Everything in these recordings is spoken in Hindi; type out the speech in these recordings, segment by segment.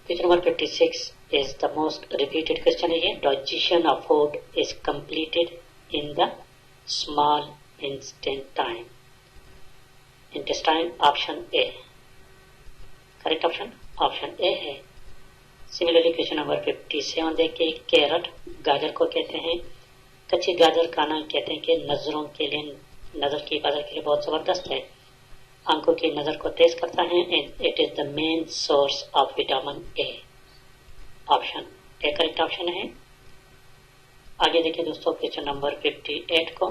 Question number 56 is the most repeated question here. Digestion of food is completed in the small intestine. Intestine option A. Correct option A है. Similarly question number 57 देखिए. कैरट गाजर को कहते हैं. कच्ची गाजर खाना कहते हैं कि नजरों के लिए, नजर की हिफाजत के लिए बहुत जबरदस्त है. आंखों की नजर को तेज करता है and it is the main source of vitamin A. Option A correct option है. आगे देखिए दोस्तों क्वेश्चन नंबर 58 को.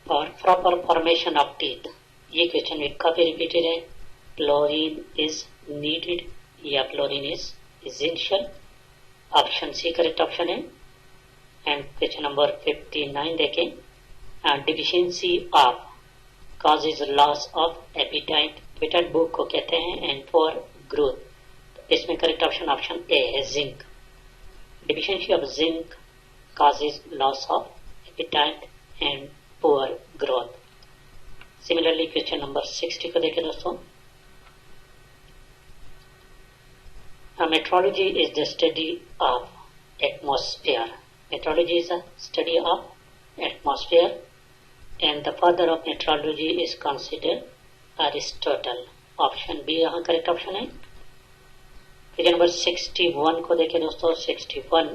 और प्रॉपर फॉर्मेशन ऑफ टीथ, ये क्वेश्चन भी काफी रिपीटेड है. फ्लोरीन इज नीडेड या fluorine is essential. Option C correct option है. एंड क्वेश्चन नंबर 59 देखें. Deficiency of causes loss of appetite. Appetite भूख को कहते हैं एंड फॉर ग्रोथ. तो इसमें करेक्ट ऑप्शन ए है zinc. Deficiency of zinc causes loss of appetite and poor growth. Similarly question number 60 को देखें दोस्तों. Meteorology is the study of atmosphere. Meteorology is a study of atmosphere and the father of meteorology is considered Aristotle. Option B यहाँ करेक्ट ऑप्शन है. क्वेश्चन नंबर 61 को देखें दोस्तों. 61.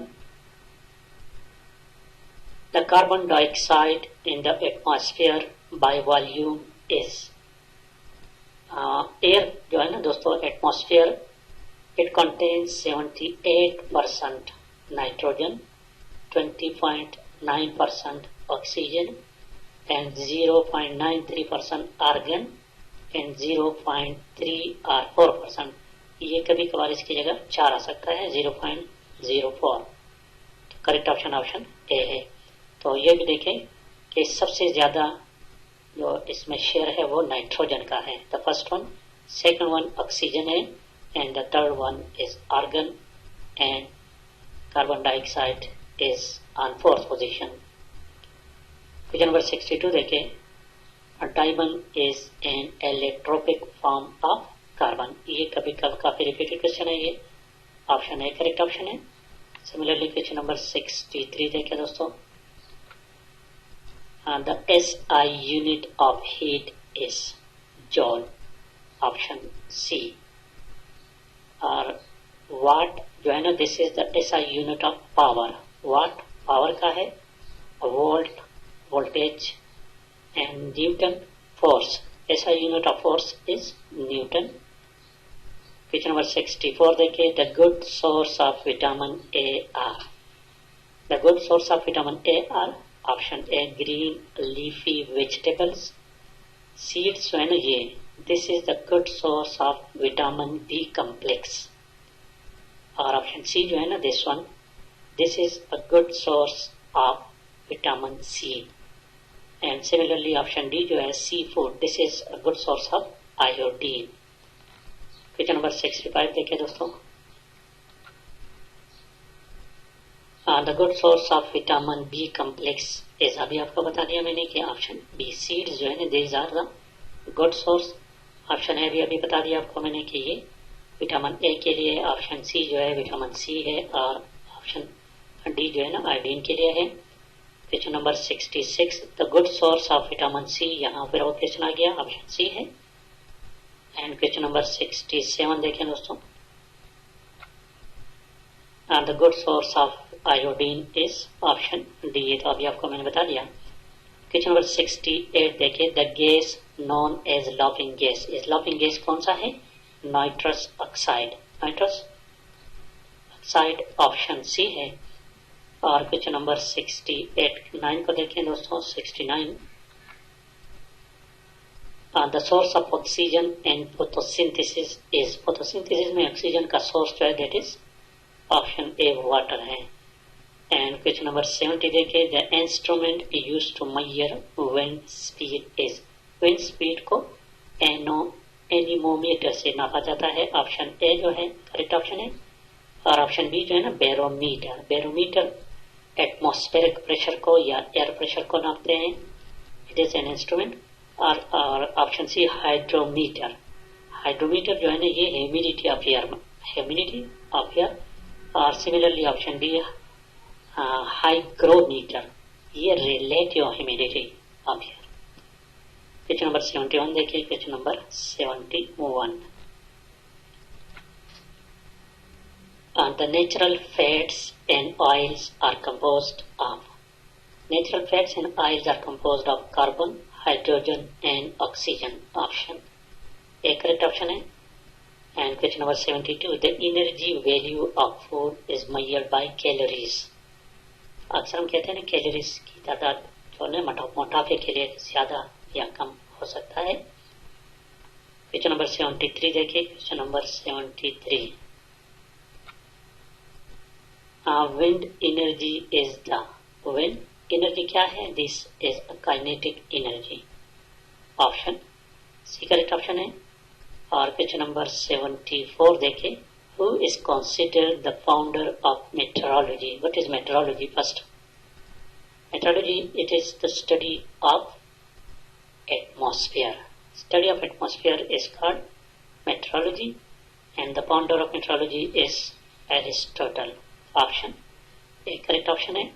The carbon dioxide in the atmosphere by volume is. Air जो है ना दोस्तों atmosphere, it contains 78% nitrogen, 20.9% oxygen and 0.93% argon and 0.3 or 4%. ये कभी कभार इसकी जगह 4 आ सकता है, 0.04. तो करेक्ट ऑप्शन ए है. तो ये भी देखें कि सबसे ज्यादा जो इसमें शेयर है वो नाइट्रोजन का है. The first one, second one oxygen है and the third one is argon and carbon dioxide is on 4th position. Question number 62 देखें. A diamond is an allotropic form of carbon. ये कभी काफी रिपीटेड क्वेश्चन है. ये ऑप्शन है करेक्ट ऑप्शन है. सिमिलरली क्वेश्चन नंबर 63 देखें दोस्तों. The SI unit of heat is joule. Option C. और वाट जो है ना this is the SI unit of power. Watt power का है. Volt voltage and newton force. SI unit of force is newton. Question number 64 देखिए. The good source of vitamin A are. The good source of vitamin A are. Option A green leafy vegetables. Seeds जो है ना ये, this is the good source of vitamin B complex. और ऑप्शन सी जो है ना this one, this is a good source of vitamin C. And similarly option D जो है seafood, this is a good source of iodine. Question number 65 देखिए दोस्तों. The good source of vitamin B complex is, अभी आपको बता दिया मैंने कि ऑप्शन बी सीड्स जो है ना these are the good source. Option है भी अभी बता दिया आपको मैंने कि ये विटामिन ए के लिए. ऑप्शन सी जो है विटामिन सी है और ऑप्शन डी जो है ना आयोडीन के लिए है. Question number 66. The good source of vitamin C, यहाँ पर और क्वेश्चन आ गया ऑप्शन सी है. एंड क्वेश्चन नंबर 67 देखें दोस्तों. The good source of iodine is option D. ये तो अभी आपको मैंने बता दिया. क्वेश्चन नंबर 68 देखिए. The gas known as laughing gas. इस लाफिंग गैस कौन सा है? Nitrous oxide. Nitrous oxide option C है. और क्वेश्चन नंबर 69 को देखें दोस्तों. 69. The source of oxygen and photosynthesis is. Photosynthesis में ऑक्सीजन का सोर्स जो है that is option A water है. एंड क्वेश्चन नंबर 70 देखें. The instrument used to measure wind speed is. Wind speed को एनीमोमीटर से नापा जाता है. ऑप्शन ए जो है करेक्ट ऑप्शन है. और ऑप्शन बी जो है ना बैरोमीटर. बैरोमीटर एटमॉस्फेरिक प्रेशर को या एयर प्रेशर को नापते हैं. It is an instrument. और ऑप्शन सी हाइड्रोमीटर. हाइड्रोमीटर जो है ना ये ह्यूमिडिटी ऑफ एयर, और सिमिलरली ऑप्शन बी हाइग्रोमीटर, ये relative humidity of air. Question number 71 देखिए, question number 71। The natural fats and oils are composed of carbon, hydrogen and oxygen, option A correct option है। And question number 72, the energy value of food is measured by calories। अक्सर हम कहते हैं ना कैलोरीज की तादाद जो है मोटापे के लिए ज्यादा या कम हो सकता है। क्वेश्चन नंबर 73 देखिए, क्वेश्चन नंबर 73। विंड एनर्जी क्या है? This is a kinetic energy, option C correct option है। और क्वेश्चन नंबर 74 देखे, who is considered the founder of metrology? What is metrology? First, metrology it is the study of atmosphere. Study of atmosphere is called meteorology, and the founder of meteorology is Aristotle, option A correct option है।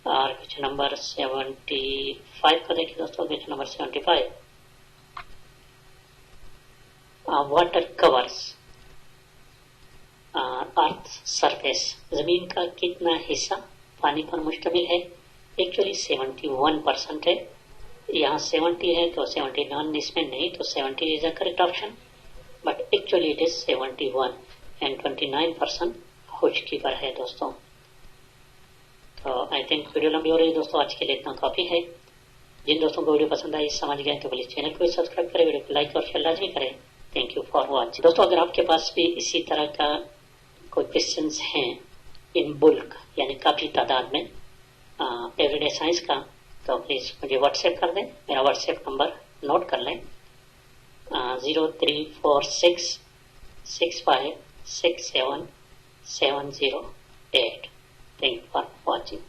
और क्वेश्चन नंबर 75 को देखिए दोस्तों, question number 75, water covers earth surface, जमीन का कितना हिस्सा पानी पर मुश्तमिल है? एक्चुअली 71% है। यहाँ 70 है तो 71 इसमें नहीं, तो 70 is the correct option, but actually it is 71 and 29% खुशकी पर है दोस्तों। तो आई थिंक वीडियो लंबी हो रही है दोस्तों, आज के लिए इतना काफी है। जिन दोस्तों को वीडियो पसंद आई समझ गए तो प्लीज चैनल को सब्सक्राइब करें, वीडियो को लाइक और शेयर लाजमी करें। Thank you for watching. दोस्तों अगर आपके पास भी इसी तरह का कोई क्वेश्चंस हैं इन बुल्क यानी काफी तादाद में एवरीडे साइंस का, तो प्लीज मुझे व्हाट्सएप कर दें। मेरा व्हाट्सएप नंबर नोट कर लें, 0346656770 8। Thank you for watching.